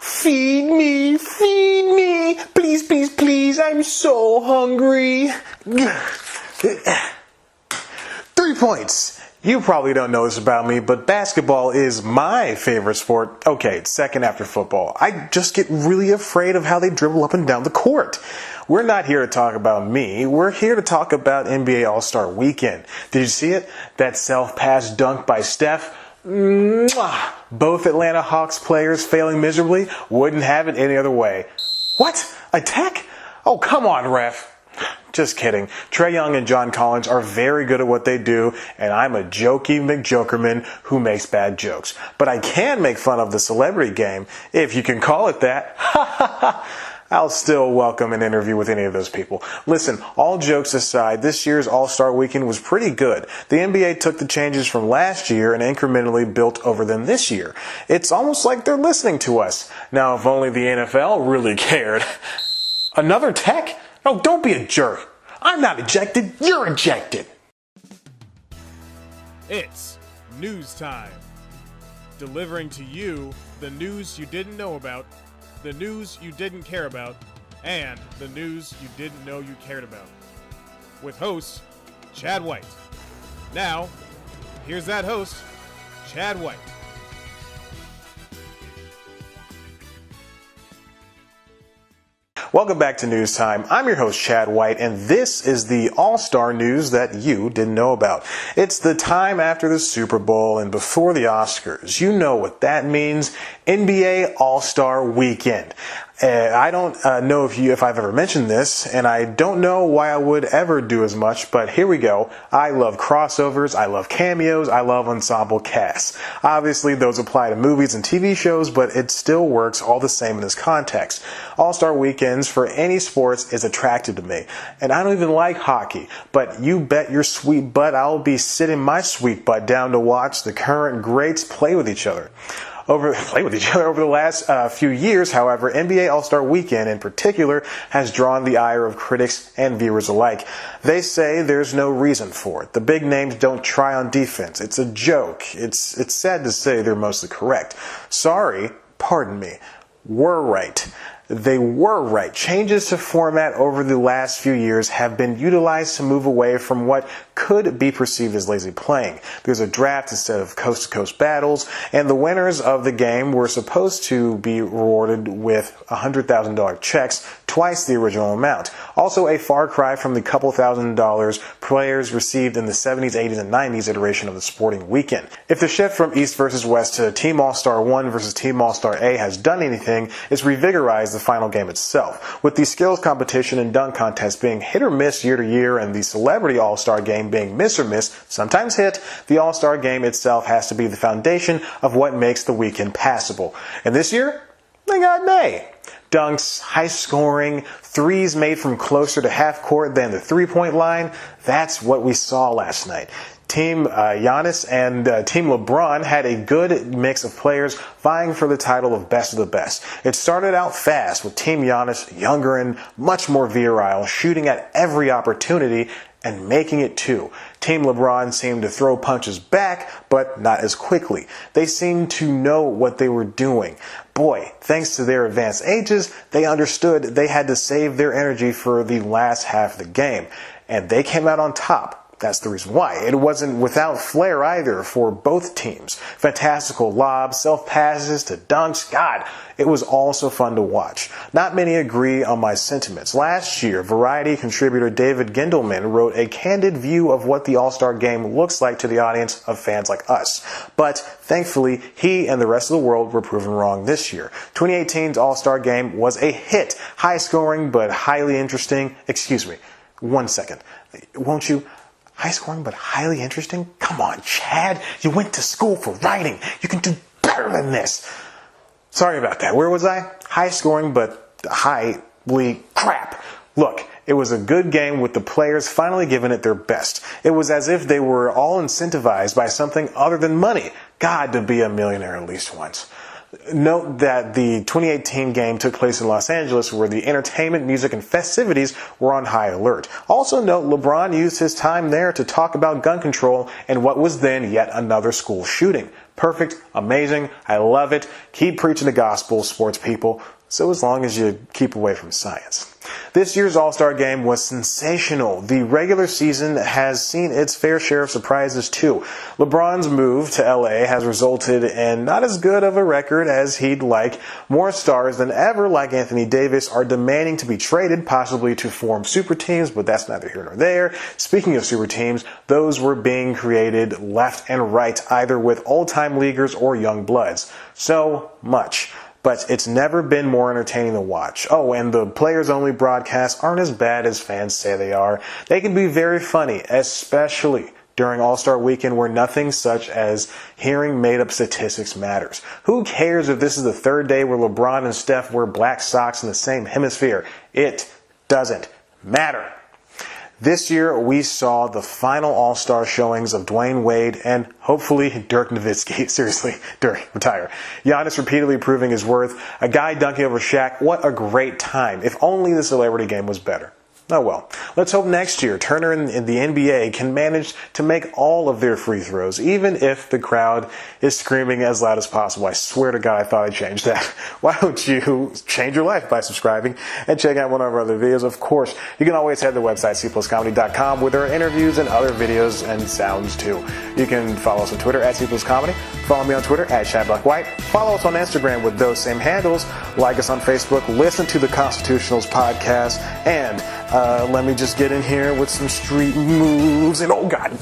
feed me, please, please, please, I'm so hungry. 3 points. You probably don't know this about me, but basketball is my favorite sport. Okay, it's second after football. I just get really afraid of how they dribble up and down the court. We're not here to talk about me. We're here to talk about NBA All-Star Weekend. Did you see it? That self-pass dunk by Steph? Mwah! Both Atlanta Hawks players failing miserably. Wouldn't have it any other way. What? A tech? Oh, come on, ref. Just kidding. Trae Young and John Collins are very good at what they do, and I'm a jokey McJokerman who makes bad jokes. But I can make fun of the celebrity game, if you can call it that. I'll still welcome an interview with any of those people. Listen, all jokes aside, this year's All-Star Weekend was pretty good. The NBA took the changes from last year and incrementally built over them this year. It's almost like they're listening to us. Now, if only the NFL really cared. Another tech? Oh, don't be a jerk. I'm not ejected. You're ejected. It's news time. Delivering to you the news you didn't know about, the news you didn't care about, and the news you didn't know you cared about. With host, Chad White. Now, here's that host, Chad White. Welcome back to News Time. I'm your host, Chad White, and this is the All-Star news that you didn't know about. It's the time after the Super Bowl and before the Oscars. You know what that means. NBA All-Star Weekend. I don't know if I've ever mentioned this, and I don't know why I would ever do as much, but here we go. I love crossovers, I love cameos, I love ensemble casts. Obviously, those apply to movies and TV shows, but it still works all the same in this context. All-Star Weekends for any sports is attractive to me, and I don't even like hockey, but you bet your sweet butt I'll be sitting my sweet butt down to watch the current greats play with each other. Over the last few years, however, NBA All-Star Weekend in particular has drawn the ire of critics and viewers alike. They say there's no reason for it. The big names don't try on defense. It's a joke. It's sad to say they're mostly correct. Sorry, pardon me, were right. They were right. Changes to format over the last few years have been utilized to move away from what could be perceived as lazy playing. There's a draft instead of coast-to-coast battles, and the winners of the game were supposed to be rewarded with $100,000 checks, twice the original amount. Also a far cry from the couple $1,000s players received in the 70s, 80s, and 90s iteration of the sporting weekend. If the shift from East versus West to Team All-Star 1 versus Team All-Star A has done anything, it's revigorized the final game itself. With the skills competition and dunk contest being hit or miss year to year and the celebrity All-Star game being miss or miss, sometimes hit, the All-Star game itself has to be the foundation of what makes the weekend passable. And this year, they got an A. Dunks, high scoring, threes made from closer to half court than the three-point line, that's what we saw last night. Team Giannis and Team LeBron had a good mix of players vying for the title of best of the best. It started out fast with Team Giannis, younger and much more virile, shooting at every opportunity and making it too. Team LeBron seemed to throw punches back, but not as quickly. They seemed to know what they were doing. Boy, thanks to their advanced ages, they understood they had to save their energy for the last half of the game. And they came out on top. That's the reason why. It wasn't without flair either for both teams. Fantastical lobs, self-passes to dunks. God, it was all so fun to watch. Not many agree on my sentiments. Last year, Variety contributor David Gendelman wrote a candid view of what the All-Star Game looks like to the audience of fans like us. But thankfully, he and the rest of the world were proven wrong this year. 2018's All-Star Game was a hit. High-scoring but highly interesting. Excuse me. 1 second. Won't you? High scoring but highly interesting? Come on, Chad. You went to school for writing. You can do better than this. Sorry about that. Where was I? High scoring but highly crap. Look, it was a good game with the players finally giving it their best. It was as if they were all incentivized by something other than money. God, to be a millionaire at least once. Note that the 2018 game took place in Los Angeles, where the entertainment, music, and festivities were on high alert. Also note LeBron used his time there to talk about gun control and what was then yet another school shooting. Perfect, amazing, I love it. Keep preaching the gospel, sports people. So as long as you keep away from science. This year's All-Star Game was sensational. The regular season has seen its fair share of surprises too. LeBron's move to LA has resulted in not as good of a record as he'd like. More stars than ever, like Anthony Davis, are demanding to be traded, possibly to form super teams, but that's neither here nor there. Speaking of super teams, those were being created left and right, either with old-time leaguers or young bloods. So much. But it's never been more entertaining to watch. Oh, and the players-only broadcasts aren't as bad as fans say they are. They can be very funny, especially during All-Star Weekend where nothing such as hearing made-up statistics matters. Who cares if this is the third day where LeBron and Steph wear black socks in the same hemisphere? It doesn't matter. This year, we saw the final All-Star showings of Dwayne Wade and hopefully Dirk Nowitzki. Seriously, Dirk, retire. Giannis repeatedly proving his worth. A guy dunking over Shaq. What a great time. If only the celebrity game was better. Oh well. Let's hope next year Turner and the NBA can manage to make all of their free throws, even if the crowd is screaming as loud as possible. I swear to God, I thought I changed that. Why don't you change your life by subscribing and check out one of our other videos? Of course, you can always head to the website cpluscomedy.com where there are interviews and other videos and sounds too. You can follow us on Twitter at cpluscomedy. Follow me on Twitter at ChadBlackWhite. Follow us on Instagram with those same handles. Like us on Facebook. Listen to the Constitutionals podcast. And let me just get in here with some street moves. And oh God.